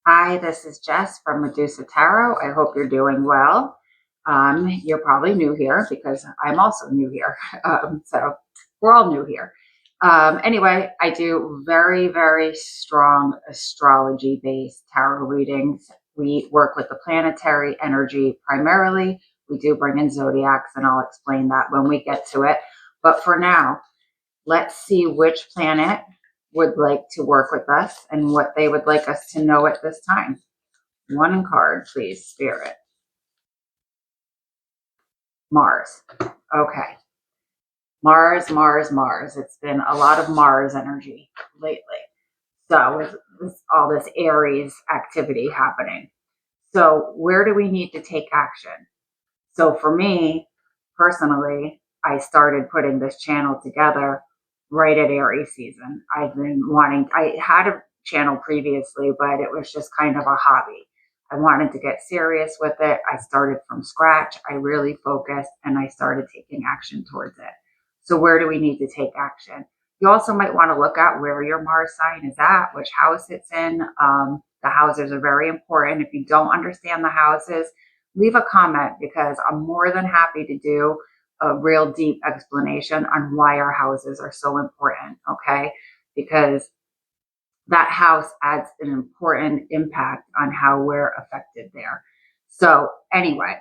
Hi, this is Jess from Medusa Tarot. I hope you're doing well. You're probably new here because I'm also new here. So we're all new here. Anyway, I do very, very strong astrology-based tarot readings. We work with the planetary energy primarily. We do bring in zodiacs, and I'll explain that when we get to it. But for now, let's see which planet would like to work with us and what they would like us to know at this time. One card, please, Spirit. Mars. Okay. Mars, Mars, Mars. It's been a lot of Mars energy lately. So with all this Aries activity happening. So where do we need to take action? So for me, personally, I started putting this channel together right at Aries season. I had a channel previously, but it was just kind of a hobby. I wanted to get serious with it. I started from scratch. I really focused and I started taking action towards it. So where do we need to take action? You also might want to look at where your Mars sign is at, which house it's in. The houses are very important. If you don't understand the houses, leave a comment because I'm more than happy to do a real deep explanation on why our houses are so important, okay? Because that house adds an important impact on how we're affected there. So anyway,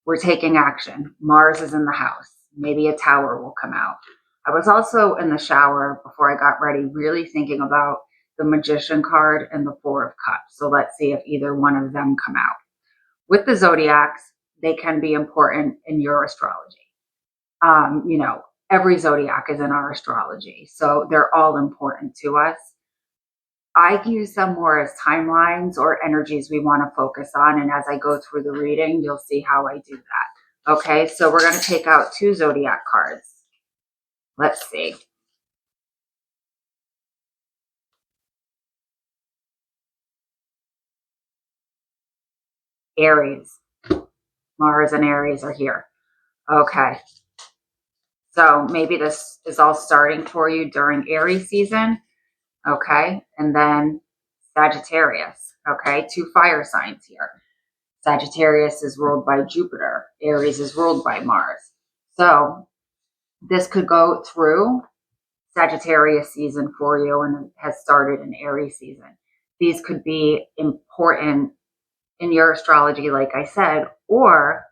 we're taking action. Mars is in the house. Maybe a tower will come out. I was also in the shower before I got ready, really thinking about the Magician card and the Four of Cups. So let's see if either one of them come out. With the zodiacs, they can be important in your astrology. Every zodiac is in our astrology, so they're all important to us. I use them more as timelines or energies we want to focus on. And as I go through the reading, you'll see how I do that. Okay, so we're going to take out 2 zodiac cards. Let's see. Aries. Mars and Aries are here. Okay. So maybe this is all starting for you during Aries season. Okay. And then Sagittarius. Okay. 2 fire signs here. Sagittarius is ruled by Jupiter. Aries is ruled by Mars. So this could go through Sagittarius season for you and has started in Aries season. These could be important in your astrology, like I said, or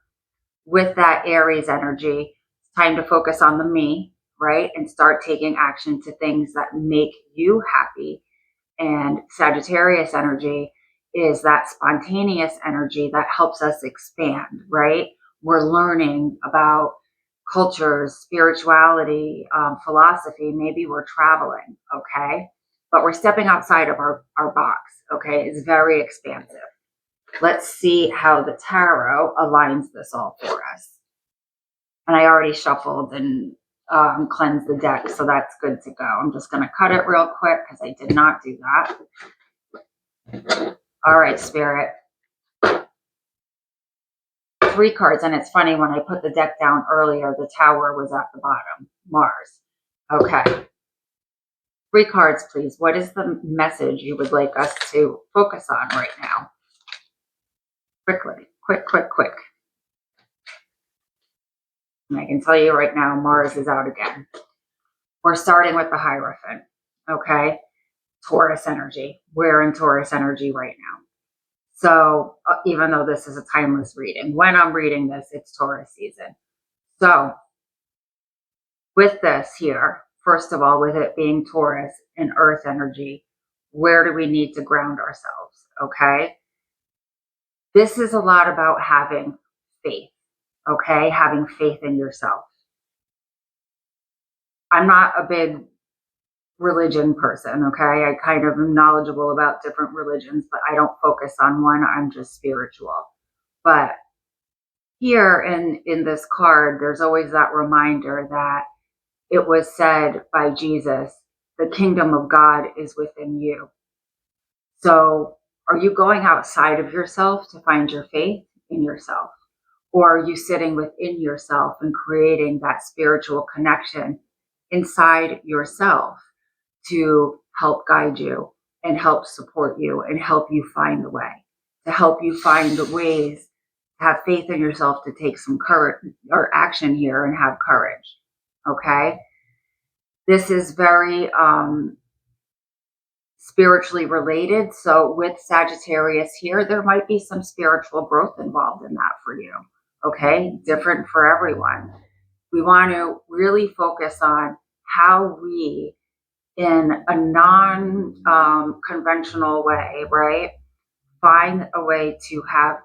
with that Aries energy, it's time to focus on the me, right? And start taking action to things that make you happy. And Sagittarius energy is that spontaneous energy that helps us expand, right? We're learning about cultures, spirituality, philosophy. Maybe we're traveling, okay? But we're stepping outside of our box, okay? It's very expansive. Let's see how the tarot aligns this all for us. And I already shuffled and cleansed the deck, so that's good to go. I'm just going to cut it real quick because I did not do that. All right, Spirit. 3 cards, and it's funny, when I put the deck down earlier, the tower was at the bottom. Mars. Okay. 3 cards, please. What is the message you would like us to focus on right now? Quickly. Quick. And I can tell you right now, Mars is out again. We're starting with the Hierophant, okay? Taurus energy. We're in Taurus energy right now. So even though this is a timeless reading, when I'm reading this, it's Taurus season. So with this here, first of all, with it being Taurus and Earth energy, where do we need to ground ourselves, okay? This is a lot about having faith, okay? Having faith in yourself. I'm not a big religion person, okay? I kind of am knowledgeable about different religions, but I don't focus on one. I'm just spiritual. But here in this card, there's always that reminder that it was said by Jesus, the kingdom of God is within you. So are you going outside of yourself to find your faith in yourself? Or are you sitting within yourself and creating that spiritual connection inside yourself to help guide you and help support you and help you find the way, to help you find the ways to have faith in yourself, to take some courage or action here and have courage. Okay. This is very spiritually related. So with Sagittarius here, there might be some spiritual growth involved in that for you. Okay. Different for everyone. We want to really focus on how we, in a non-conventional way, right, find a way to have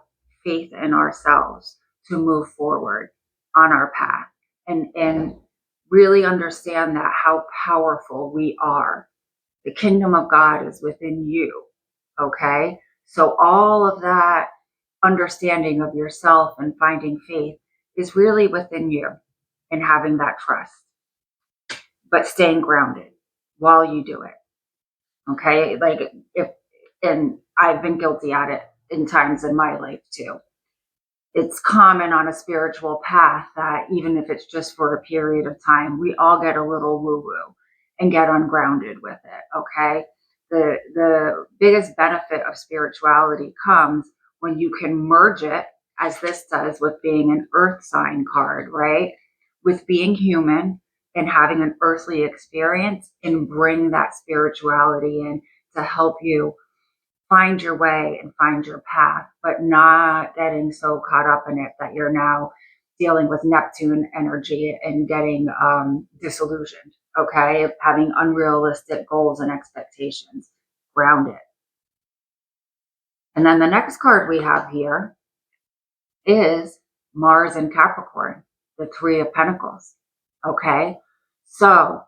faith in ourselves to move forward on our path, and really understand that how powerful we are. The kingdom of God is within you. Okay. So all of that understanding of yourself and finding faith is really within you, and having that trust, but staying grounded while you do it. Okay. Like and I've been guilty at it in times in my life too. It's common on a spiritual path that even if it's just for a period of time, we all get a little woo-woo and get ungrounded with it. Okay. The biggest benefit of spirituality comes when you can merge it, as this does, with being an earth sign card, right? With being human and having an earthly experience, and bring that spirituality in to help you find your way and find your path, but not getting so caught up in it that you're now dealing with Neptune energy and getting disillusioned. Okay. Having unrealistic goals and expectations. Ground it. And then the next card we have here is Mars in Capricorn, the Three of Pentacles. Okay. So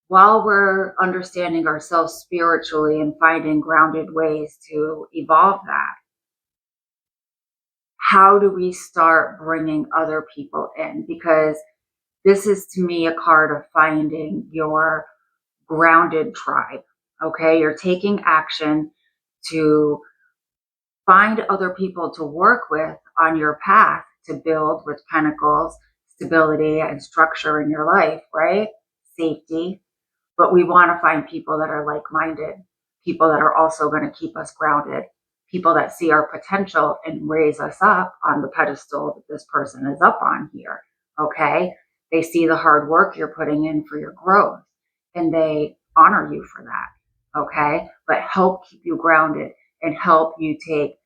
while we're understanding ourselves spiritually and finding grounded ways to evolve that, how do we start bringing other people in? Because this is, to me, a card of finding your grounded tribe. Okay, you're taking action to find other people to work with on your path to build, with Pentacles, stability and structure in your life, right? Safety. But we want to find people that are like-minded, people that are also going to keep us grounded, people that see our potential and raise us up on the pedestal that this person is up on here. Okay. They see the hard work you're putting in for your growth, and they honor you for that. Okay. But help keep you grounded and help you take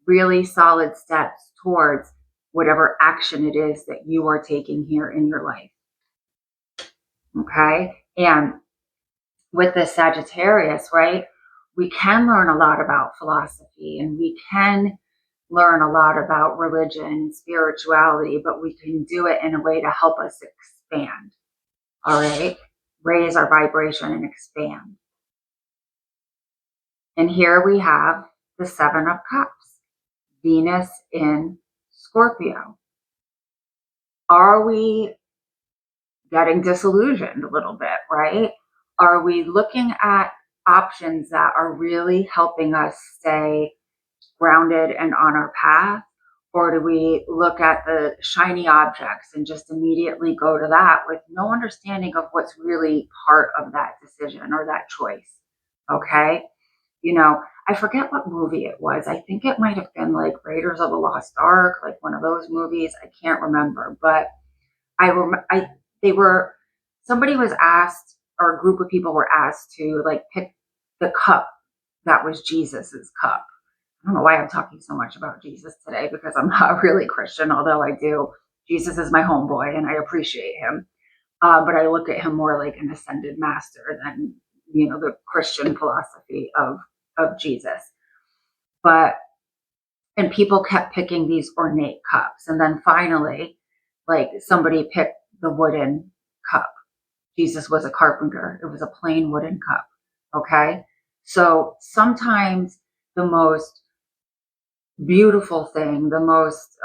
really solid steps towards whatever action it is that you are taking here in your life. Okay. And with the Sagittarius, right, we can learn a lot about philosophy, and we can learn a lot about religion and spirituality, but we can do it in a way to help us expand. All right. Raise our vibration and expand. And here we have the Seven of Cups, Venus in Scorpio. Are we getting disillusioned a little bit, right? Are we looking at options that are really helping us stay grounded and on our path? Or do we look at the shiny objects and just immediately go to that with no understanding of what's really part of that decision or that choice? Okay. You know, I forget what movie it was. I think it might have been like Raiders of the Lost Ark, like one of those movies. I can't remember, but somebody was asked, or a group of people were asked to like pick the cup that was Jesus's cup. I don't know why I'm talking so much about Jesus today, because I'm not really Christian, although I do. Jesus is my homeboy and I appreciate him. But I look at him more like an ascended master than, you know, the Christian philosophy of Jesus. And people kept picking these ornate cups. And then finally, like, somebody picked the wooden cup. Jesus was a carpenter. It was a plain wooden cup. Okay. So sometimes the most beautiful thing, the most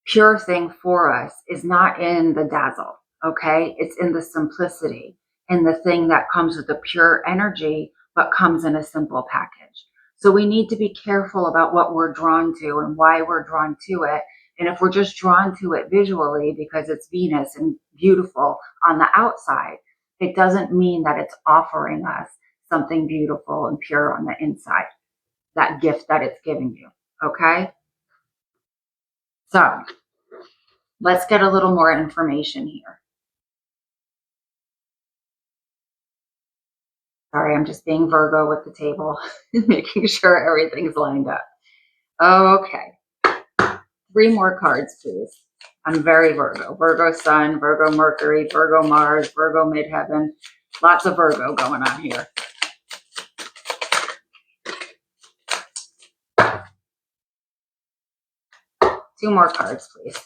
pure thing for us is not in the dazzle. Okay. It's in the simplicity, and the thing that comes with the pure energy, but comes in a simple package. So we need to be careful about what we're drawn to and why we're drawn to it. And if we're just drawn to it visually because it's Venus and beautiful on the outside, it doesn't mean that it's offering us something beautiful and pure on the inside, that gift that it's giving you. Okay? So let's get a little more information here. Sorry, I'm just being Virgo with the table, making sure everything's lined up. Okay. 3 more cards, please. I'm very Virgo. Virgo Sun, Virgo Mercury, Virgo Mars, Virgo Midheaven. Lots of Virgo going on here. Two more cards, please.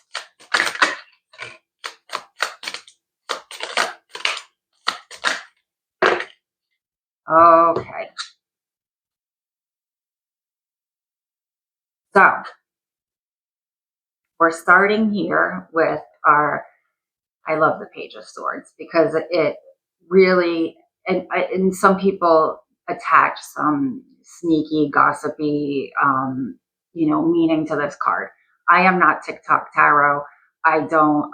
Okay. So we're starting here with our, I love the Page of Swords because it really, and some people attach some sneaky, gossipy, meaning to this card. I am not TikTok tarot. I don't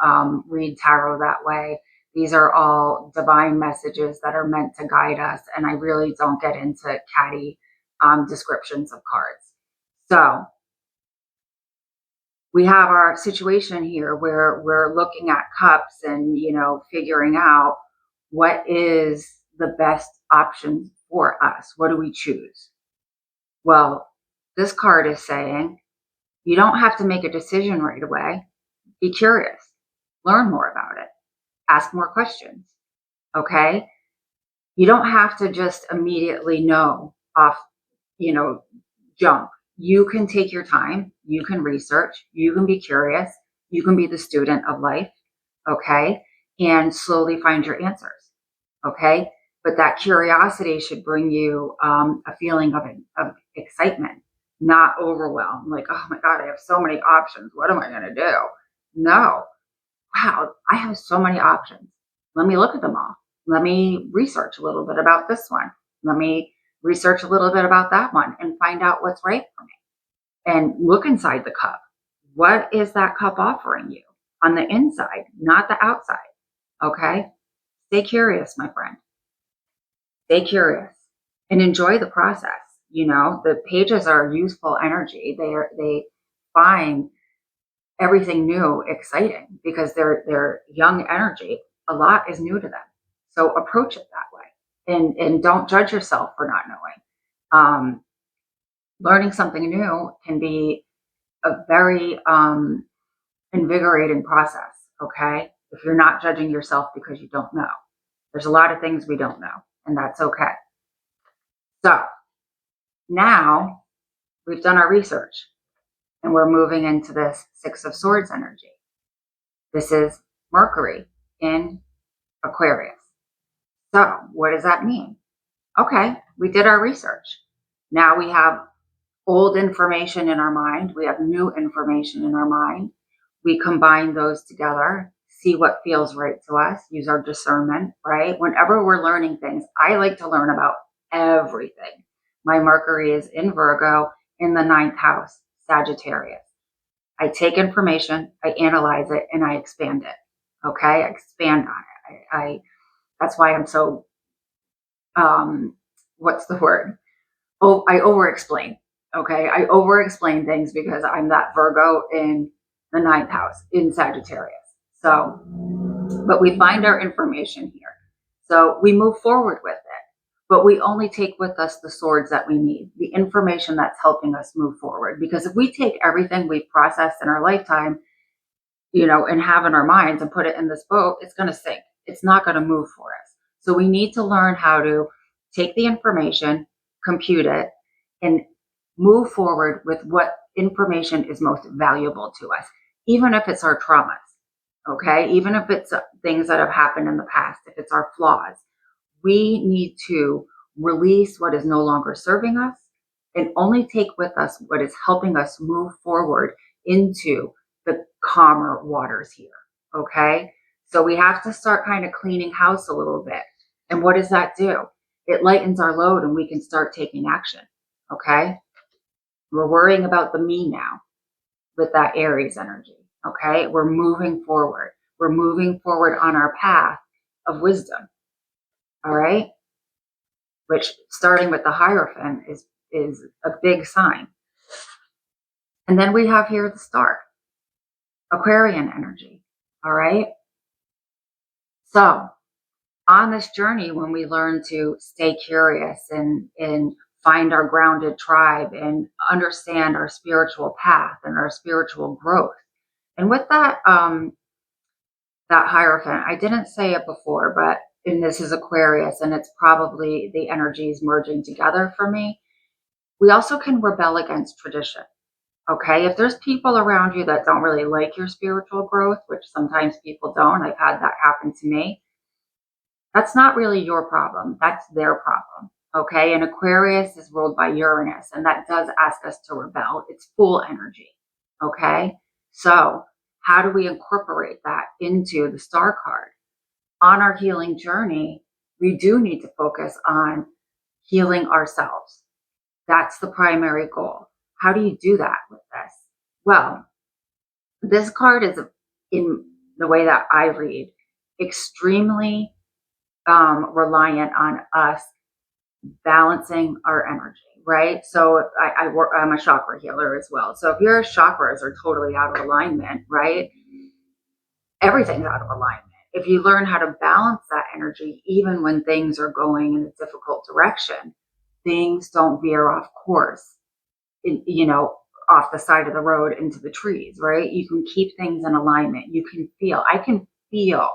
read tarot that way. These are all divine messages that are meant to guide us, and I really don't get into catty descriptions of cards. So we have our situation here where we're looking at cups and, figuring out what is the best option for us. What do we choose? Well, this card is saying you don't have to make a decision right away. Be curious, learn more about it, ask more questions. Okay. You don't have to just immediately know off, jump. You can take your time, you can research, you can be curious, you can be the student of life, okay, and slowly find your answers, okay? But that curiosity should bring you a feeling of excitement, not overwhelm, like, oh my God, I have so many options. What am I going to do? No. Wow, I have so many options. Let me look at them all. Let me research a little bit about this one. Let me research a little bit about that one and find out what's right for me. And look inside the cup. What is that cup offering you on the inside, not the outside? Okay? Stay curious, my friend. Stay curious and enjoy the process. The pages are useful energy. They find everything new exciting because they're young energy. A lot is new to them. So approach it that way and don't judge yourself for not knowing. Learning something new can be a very invigorating process, okay? If you're not judging yourself because you don't know. There's a lot of things we don't know, and that's okay. So now we've done our research and we're moving into this Six of Swords energy. This is Mercury in Aquarius. So what does that mean? Okay, we did our research. Now we have old information in our mind. We have new information in our mind. We combine those together, see what feels right to us, use our discernment, right? Whenever we're learning things, I like to learn about everything. My Mercury is in Virgo in the 9th house, Sagittarius. I take information, I analyze it, and I expand it. Okay, I expand on it. That's why I'm so, what's the word? Oh, I over-explain. Okay, I over-explain things because I'm that Virgo in the 9th house in Sagittarius. So, but we find our information here. So we move forward with it, but we only take with us the swords that we need, the information that's helping us move forward. Because if we take everything we've processed in our lifetime, and have in our minds and put it in this boat, it's going to sink. It's not going to move for us. So we need to learn how to take the information, compute it, and move forward with what information is most valuable to us, even if it's our traumas, okay? Even if it's things that have happened in the past, if it's our flaws, we need to release what is no longer serving us and only take with us what is helping us move forward into the calmer waters here, okay? So we have to start kind of cleaning house a little bit. And what does that do? It lightens our load and we can start taking action, okay? We're worrying about the me now with that Aries energy, okay? We're moving forward. We're moving forward on our path of wisdom, all right? which starting with the Hierophant is a big sign. And then we have here the star, Aquarian energy. All right. So on this journey, when we learn to stay curious and find our grounded tribe and understand our spiritual path and our spiritual growth. And with that, that Hierophant, I didn't say it before, but and this is Aquarius, and it's probably the energies merging together for me. We also can rebel against tradition. Okay, if there's people around you that don't really like your spiritual growth, which sometimes people don't, I've had that happen to me, that's not really your problem. That's their problem. Okay, and Aquarius is ruled by Uranus, and that does ask us to rebel. It's full energy. Okay, so how do we incorporate that into the star card? On our healing journey, we do need to focus on healing ourselves. That's the primary goal. How do you do that with this? Well, this card is, in the way that I read, extremely reliant on us balancing our energy, right? So I'm a chakra healer as well. So if your chakras are totally out of alignment, right? Everything's out of alignment. If you learn how to balance that energy, even when things are going in a difficult direction, things don't veer off course, off the side of the road into the trees, right? You can keep things in alignment. I can feel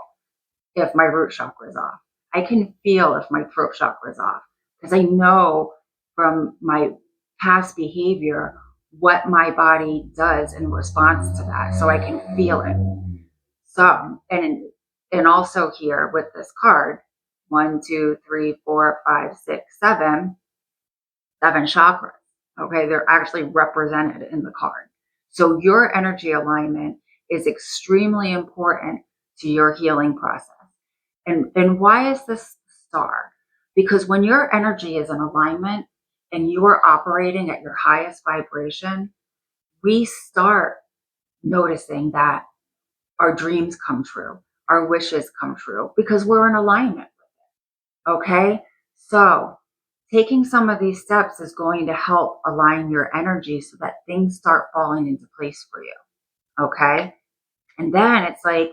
if my root chakra is off. I can feel if my throat chakra is off, because I know from my past behavior what my body does in response to that. So I can feel it. So, and also here with this card, 1, 2, 3, 4, 5, 6, 7 chakras. Okay, they're actually represented in the card. So your energy alignment is extremely important to your healing process. And why is this star? Because when your energy is in alignment and you are operating at your highest vibration, we start noticing that our dreams come true, our wishes come true, because we're in alignment with it. Okay, so taking some of these steps is going to help align your energy so that things start falling into place for you. Okay, and then it's like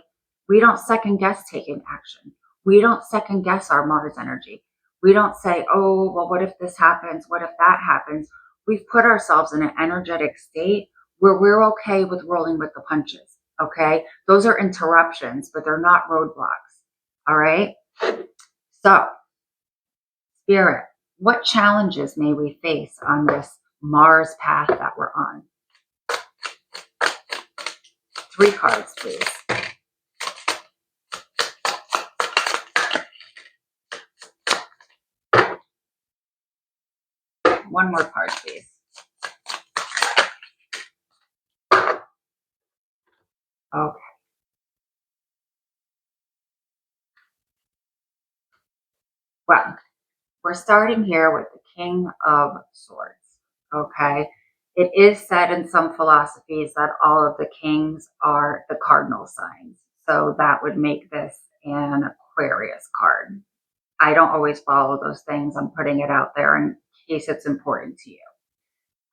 we don't second guess taking action. We don't second guess our Mars energy. We don't say, oh, well, what if this happens? What if that happens? We've put ourselves in an energetic state where we're okay with rolling with the punches. Okay, those are interruptions, but they're not roadblocks. All right, so Spirit, what challenges may we face on this Mars path that we're on? 3 cards, please. One more card, please. Okay. Well, we're starting here with the King of Swords. Okay. It is said in some philosophies that all of the kings are the cardinal signs. So that would make this an Aquarius card. I don't always follow those things. I'm putting it out there in case it's important to you.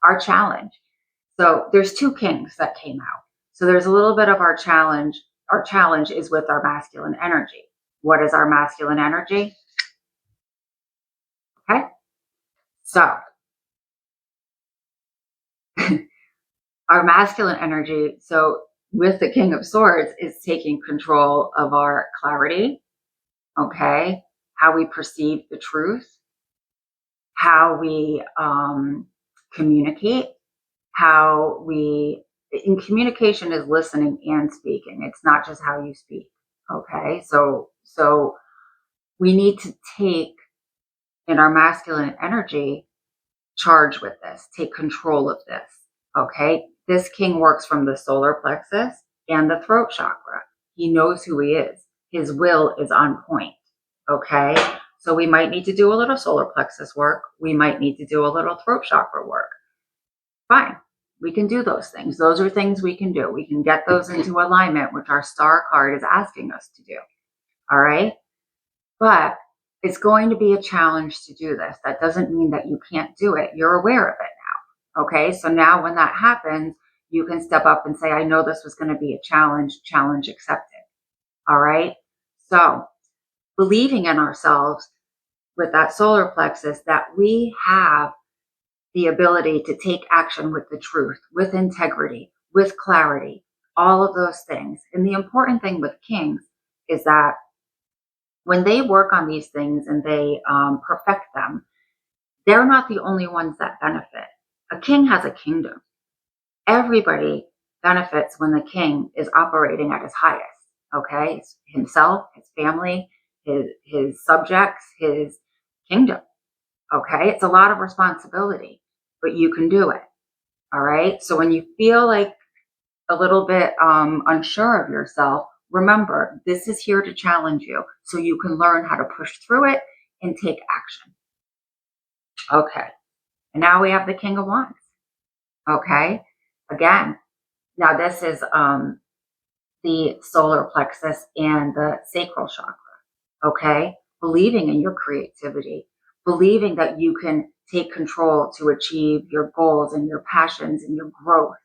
Our challenge. So there's 2 kings that came out. So there's a little bit of our challenge. Our challenge is with our masculine energy. What is our masculine energy? Okay. So our masculine energy, so with the King of Swords, is taking control of our clarity. Okay. How we perceive the truth, how we communicate, in communication is listening and speaking. It's not just how you speak. Okay. So we need to take, in our masculine energy, charge with this, take control of this. Okay. This king works from the solar plexus and the throat chakra. He knows who he is. His will is on point. Okay. So we might need to do a little solar plexus work. We might need to do a little throat chakra work. Fine. We can do those things. Those are things we can do. We can get those into alignment, which our star card is asking us to do. All right. But It's going to be a challenge to do this. That doesn't mean that you can't do it. You're aware of it now. Okay. So now when that happens, you can step up and say, I know this was going to be a challenge accepted. All right. So believing in ourselves with that solar plexus, that we have the ability to take action with the truth, with integrity, with clarity, all of those things. And the important thing with kings is that when they work on these things and they perfect them, they're not the only ones that benefit. A king has a kingdom. Everybody benefits when the king is operating at his highest. Okay, himself, his family, his subjects, his kingdom. Okay, it's a lot of responsibility, but you can do it. All right, so when you feel like a little bit unsure of yourself, remember, this is here to challenge you so you can learn how to push through it and take action. Okay, and now we have the King of Wands. Okay, again, now this is the solar plexus and the sacral chakra. Okay, believing in your creativity, believing that you can take control to achieve your goals and your passions and your growth.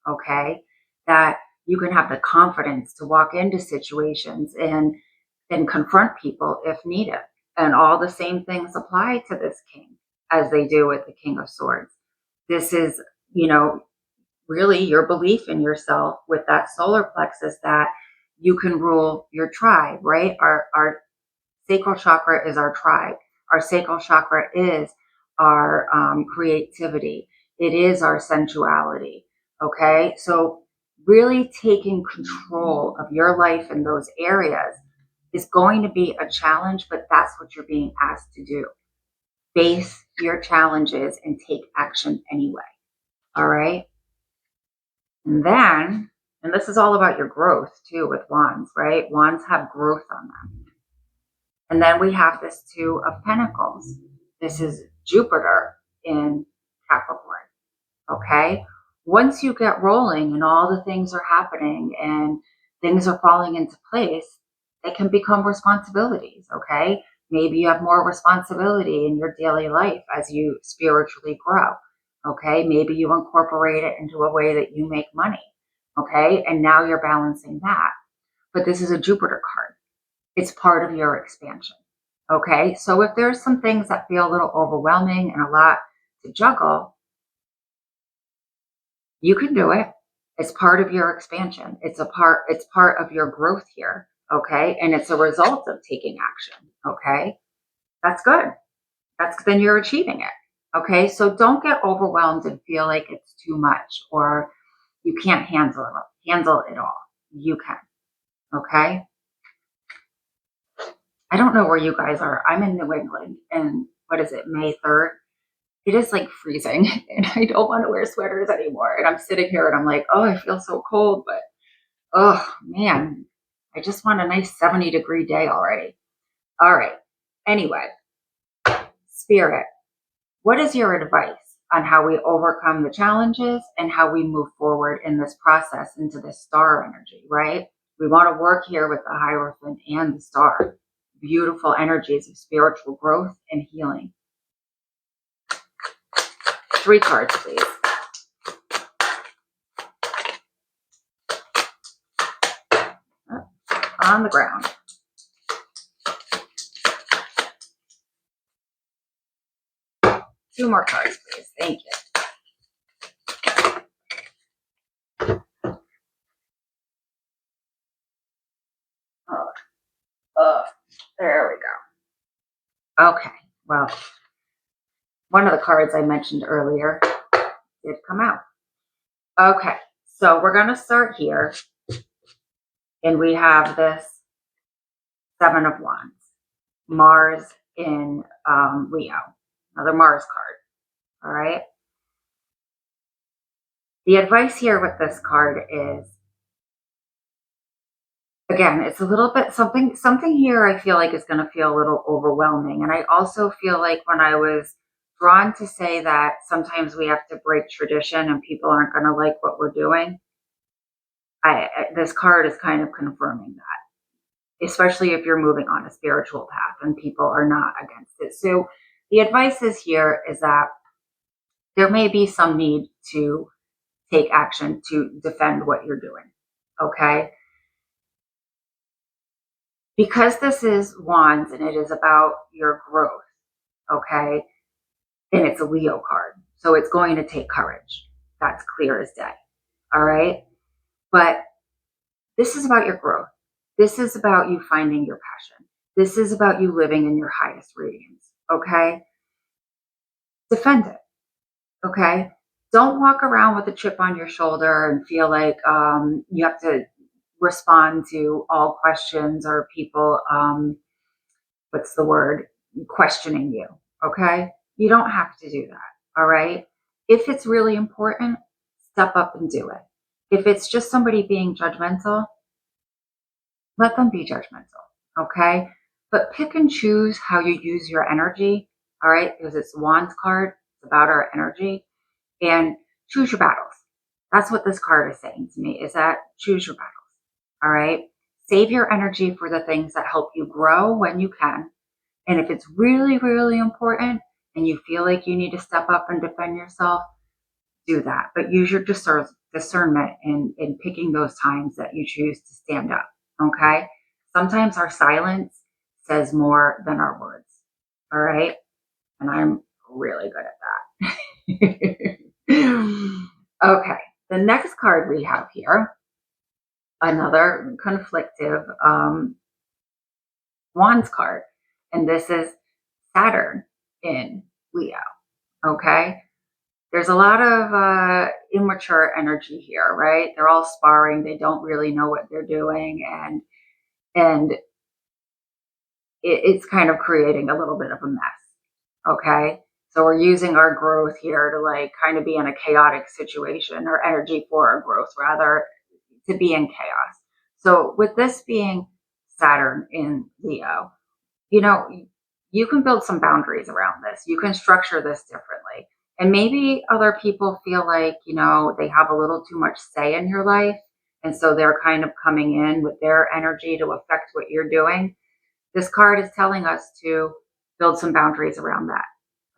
Okay, that you can have the confidence to walk into situations and confront people if needed. And all the same things apply to this king as they do with the King of Swords. This is, really your belief in yourself with that solar plexus, that you can rule your tribe, right? Our sacral chakra is our tribe. Our sacral chakra is our creativity. It is our sensuality. Okay. So really taking control of your life in those areas is going to be a challenge, but that's what you're being asked to do. Face your challenges and take action anyway. All right. And then, and this is all about your growth too with wands, right? Wands have growth on them. And then we have this Two of Pentacles. This is Jupiter in Capricorn. Okay. Once you get rolling and all the things are happening and things are falling into place, they can become responsibilities. Okay. Maybe you have more responsibility in your daily life as you spiritually grow. Okay. Maybe you incorporate it into a way that you make money. Okay. And now you're balancing that. But this is a Jupiter card. It's part of your expansion. Okay. So if there's some things that feel a little overwhelming and a lot to juggle, you can do it. It's part of your expansion. It's part of your growth here. Okay. And it's a result of taking action. Okay. That's good. Then you're achieving it. Okay. So don't get overwhelmed and feel like it's too much or you can't handle it all. You can. Okay. I don't know where you guys are. I'm in New England and what is it, May 3rd? It is like freezing and I don't want to wear sweaters anymore. And I'm sitting here and I'm like, oh, I feel so cold, but oh man, I just want a nice 70-degree day already. All right. Anyway, Spirit, what is your advice on how we overcome the challenges and how we move forward in this process into this star energy, right? We want to work here with the Hierophant and the star. Beautiful energies of spiritual growth and healing. 3 cards, please. Oh, on the ground. Two more cards, please. Thank you. There we go. Okay. Well, one of the cards I mentioned earlier did come out. Okay. So we're going to start here. And we have this 7 of Wands. Mars in Leo. Another Mars card. All right. The advice here with this card is, again, it's a little bit something here I feel like is going to feel a little overwhelming. And I also feel like when I was drawn to say that sometimes we have to break tradition and people aren't going to like what we're doing, this card is kind of confirming that. especially if you're moving on a spiritual path and people are not against it. So the advice is here is that there may be some need to take action to defend what you're doing. Okay. Because this is wands and it is about your growth. Okay. And it's a Leo card. So it's going to take courage. That's clear as day. All right. But this is about your growth. This is about you finding your passion. This is about you living in your highest radiance. Okay. Defend it. Okay. Don't walk around with a chip on your shoulder and feel like you have to respond to all questions or people, what's the word, questioning you. Okay. You don't have to do that. All right. If it's really important, step up and do it. If it's just somebody being judgmental, let them be judgmental. Okay. But pick and choose how you use your energy. All right. Because it's Wands card. It's about our energy. And choose your battles. That's what this card is saying to me, is that choose your battles. All right. Save your energy for the things that help you grow when you can. And if it's really, really important and you feel like you need to step up and defend yourself, do that. But use your discernment in picking those times that you choose to stand up. Okay. Sometimes our silence says more than our words. All right. And I'm really good at that. Okay. The next card we have here, another conflictive Wands card. And this is Saturn in Leo. Okay. There's a lot of immature energy here, right? They're all sparring. They don't really know what they're doing. And it's kind of creating a little bit of a mess. Okay. So we're using our growth here to like kind of be in a chaotic situation, or energy for our growth rather, to be in chaos. So with this being Saturn in Leo, you know, you can build some boundaries around this. You can structure this differently. And maybe other people feel like, you know, they have a little too much say in your life. And so they're kind of coming in with their energy to affect what you're doing. This card is telling us to build some boundaries around that.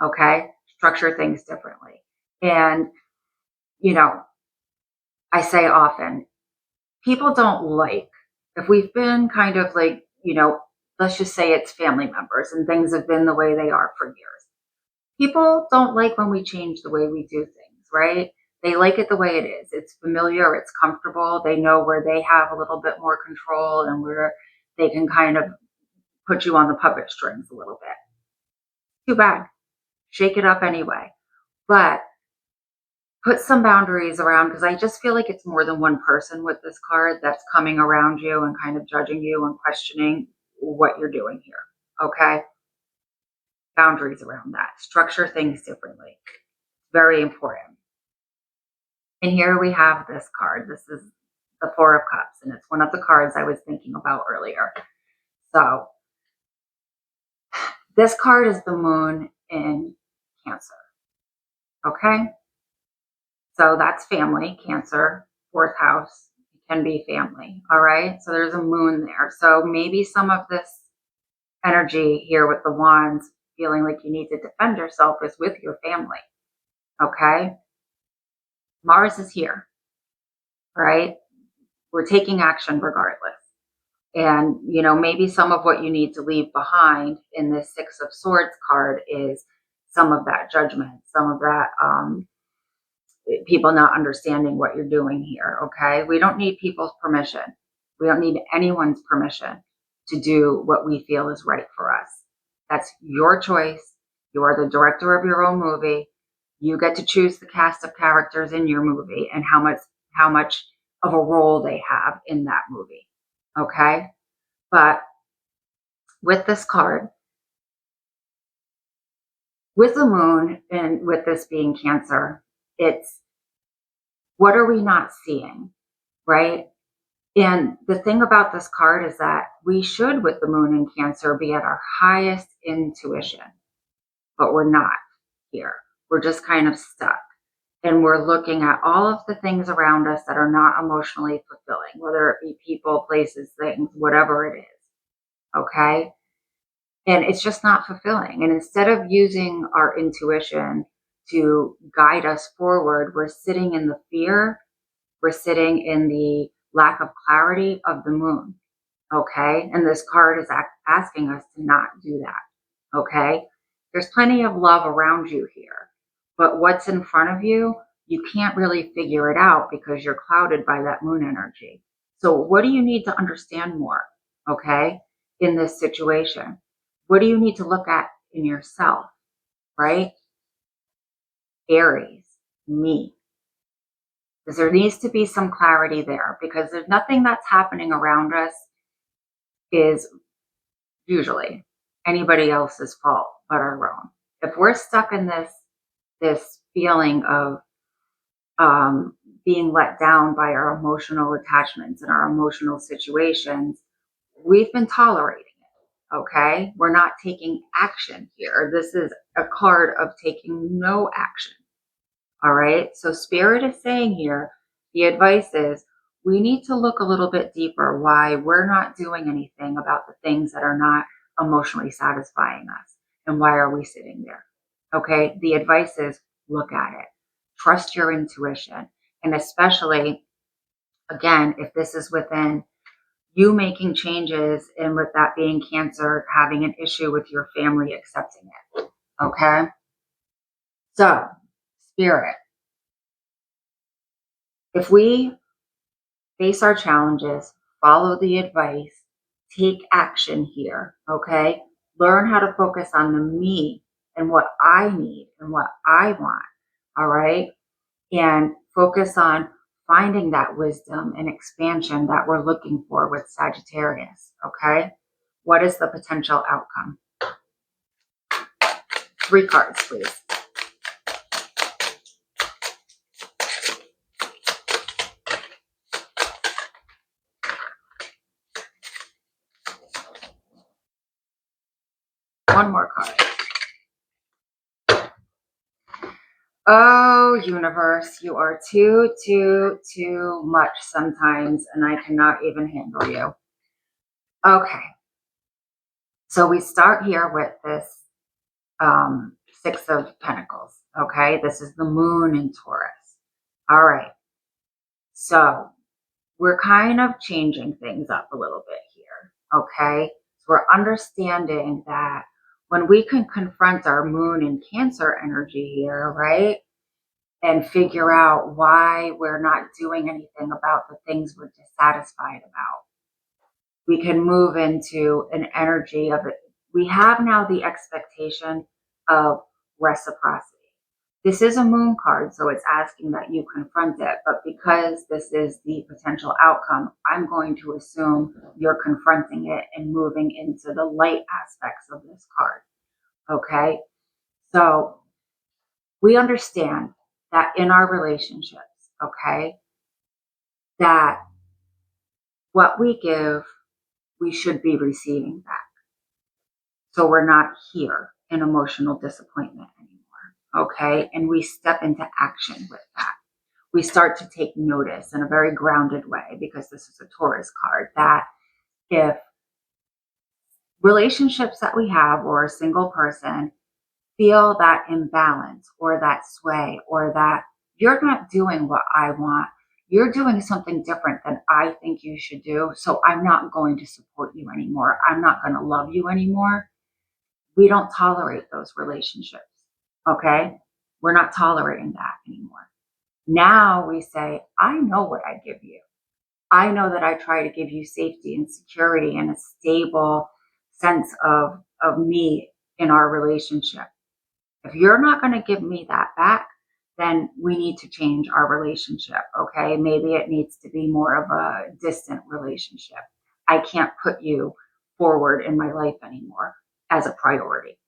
Okay. Structure things differently. And, you know, I say often, people don't like, if we've been kind of like, you know, let's just say it's family members and things have been the way they are for years. People don't like when we change the way we do things, right? They like it the way it is. It's familiar, it's comfortable. They know where they have a little bit more control and where they can kind of put you on the puppet strings a little bit. Too bad. Shake it up anyway. But put some boundaries around, because I just feel like it's more than one person with this card that's coming around you and kind of judging you and questioning what you're doing here. Okay. Boundaries around that. Structure things differently. Very important. And here we have this card. This is the Four of Cups, and it's one of the cards I was thinking about earlier. So this card is the moon in Cancer. Okay. So that's family, Cancer, fourth house. It can be family. All right. So there's a moon there. So maybe some of this energy here with the wands, feeling like you need to defend yourself, is with your family. Okay. Mars is here. Right. We're taking action regardless. And, you know, maybe some of what you need to leave behind in this Six of Swords card is some of that judgment, some of that, people not understanding what you're doing here. Okay. We don't need people's permission. We don't need anyone's permission to do what we feel is right for us. That's your choice. You are the director of your own movie. You get to choose the cast of characters in your movie and how much of a role they have in that movie. Okay. But with this card, with the moon and with this being Cancer, it's, what are we not seeing? Right. And the thing about this card is that we should, with the moon in Cancer, be at our highest intuition, but we're not here. We're just kind of stuck. And we're looking at all of the things around us that are not emotionally fulfilling, whether it be people, places, things, whatever it is. okay? And it's just not fulfilling. And instead of using our intuition to guide us forward, we're sitting in the fear, we're sitting in the lack of clarity of the moon, okay? And this card is asking us to not do that, okay? There's plenty of love around you here, but what's in front of you, you can't really figure it out because you're clouded by that moon energy. So what do you need to understand more, okay, in this situation? What do you need to look at in yourself, right? Aries, me. Because there needs to be some clarity there, because there's nothing that's happening around us is usually anybody else's fault but our own. If we're stuck in this feeling of being let down by our emotional attachments and our emotional situations, we've been tolerating it, okay? We're not taking action here. This is a card of taking no action, all right? So Spirit is saying here, the advice is we need to look a little bit deeper why we're not doing anything about the things that are not emotionally satisfying us. And why are we sitting there? Okay, the advice is look at it. Trust your intuition. And especially, again, if this is within you making changes, and with that being Cancer, having an issue with your family accepting it. Okay? So, Spirit, if we face our challenges, follow the advice, take action here, okay? Learn how to focus on the me and what I need and what I want, all right? And focus on finding that wisdom and expansion that we're looking for with Sagittarius, okay? What is the potential outcome? 3 cards, please. One more card. Oh, universe, you are too much sometimes, and I cannot even handle you. Okay. So we start here with this 6 of Pentacles, okay? This is the moon in Taurus. All right. So we're kind of changing things up a little bit here, okay? So we're understanding that when we can confront our moon and Cancer energy here, right? And figure out why we're not doing anything about the things we're dissatisfied about, we can move into an energy of it. We have now the expectation of reciprocity. This is a moon card, so it's asking that you confront it. But because this is the potential outcome, I'm going to assume you're confronting it and moving into the light aspects of this card. Okay? So we understand that in our relationships, okay, that what we give, we should be receiving back. So we're not here in emotional disappointment anymore, okay? And we step into action with that. We start to take notice in a very grounded way, because this is a Taurus card, that if relationships that we have or a single person feel that imbalance or that sway, or that you're not doing what I want, you're doing something different than I think you should do, so I'm not going to support you anymore, I'm not going to love you anymore. We don't tolerate those relationships, okay? We're not tolerating that anymore. Now we say, I know what I give you. I know that I try to give you safety and security and a stable sense of me in our relationship. If you're not going to give me that back, then we need to change our relationship, okay? Maybe it needs to be more of a distant relationship. I can't put you forward in my life anymore as a priority,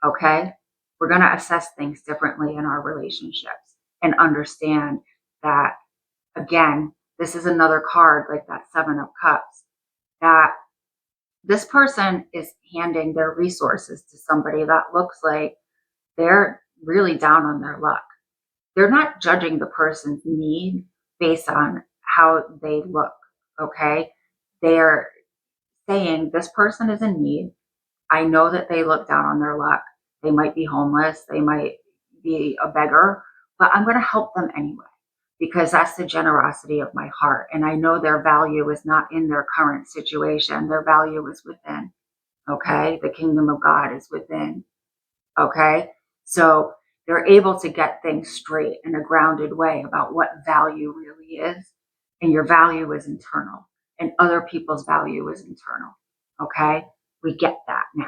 okay? We're going to assess things differently in our relationships and understand that, again, this is another card like that 7 of Cups, that this person is handing their resources to somebody that looks like they're really down on their luck. They're not judging the person's need based on how they look, okay? They're saying, this person is in need. I know that they look down on their luck. They might be homeless. They might be a beggar, but I'm going to help them anyway, because that's the generosity of my heart. And I know their value is not in their current situation. Their value is within. Okay. The kingdom of God is within. Okay. So they're able to get things straight in a grounded way about what value really is. And your value is internal, and other people's value is internal. Okay. We get that now.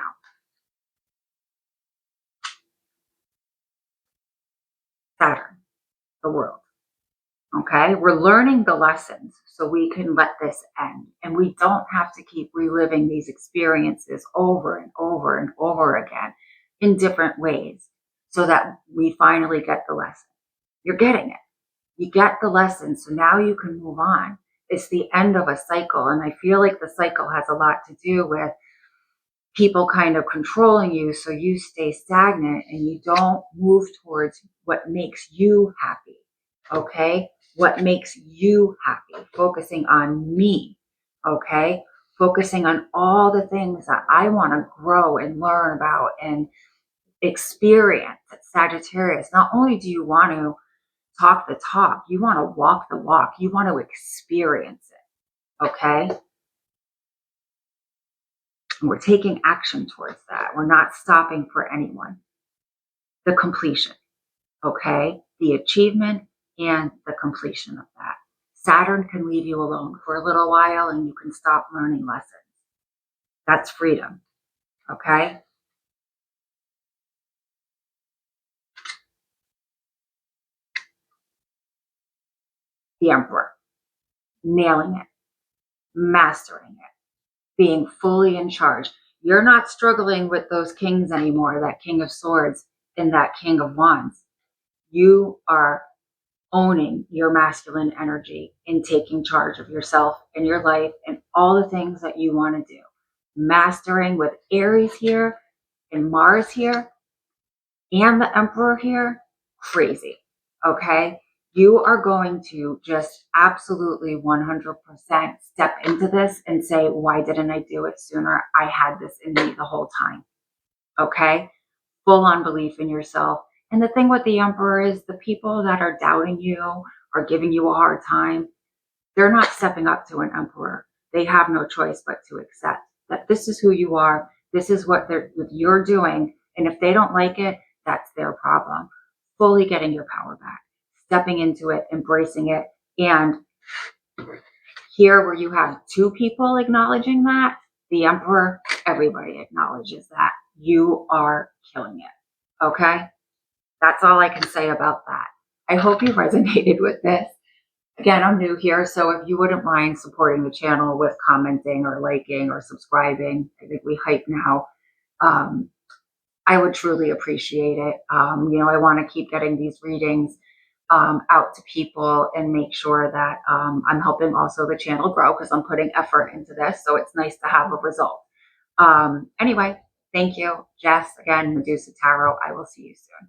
Saturn, the world. Okay. We're learning the lessons so we can let this end. And we don't have to keep reliving these experiences over and over and over again in different ways, so that we finally get the lesson. You're getting it. You get the lesson. So now you can move on. It's the end of a cycle. And I feel like the cycle has a lot to do with people kind of controlling you, so you stay stagnant and you don't move towards what makes you happy. Okay? What makes you happy? Focusing on me. Okay? Focusing on all the things that I want to grow and learn about and experience. Sagittarius, not only do you want to talk the talk, you want to walk the walk. You want to experience it. Okay? And we're taking action towards that. We're not stopping for anyone. The completion. Okay? The achievement and the completion of that. Saturn can leave you alone for a little while and you can stop learning lessons. That's freedom. Okay? The Emperor. Nailing it. Mastering it. Being fully in charge. You're not struggling with those kings anymore, that King of Swords and that King of Wands. You are owning your masculine energy and taking charge of yourself and your life and all the things that you want to do. Mastering with Aries here and Mars here and the Emperor here, crazy. Okay? You are going to just absolutely 100% step into this and say, why didn't I do it sooner? I had this in me the whole time. Okay? Full on belief in yourself. And the thing with the Emperor is the people that are doubting you or giving you a hard time, they're not stepping up to an Emperor. They have no choice but to accept that this is who you are. This is what you're doing. And if they don't like it, that's their problem. Fully getting your power back, stepping into it, embracing it. And here where you have two people acknowledging that, the Emperor, everybody acknowledges that. You are killing it. Okay? That's all I can say about that. I hope you resonated with this. Again, I'm new here, so if you wouldn't mind supporting the channel with commenting or liking or subscribing, I think we hype now. I would truly appreciate it. I want to keep getting these readings out to people and make sure that I'm helping also the channel grow, because I'm putting effort into this. So it's nice to have a result. Anyway, thank you, Jess. Again, Medusa Tarot. I will see you soon.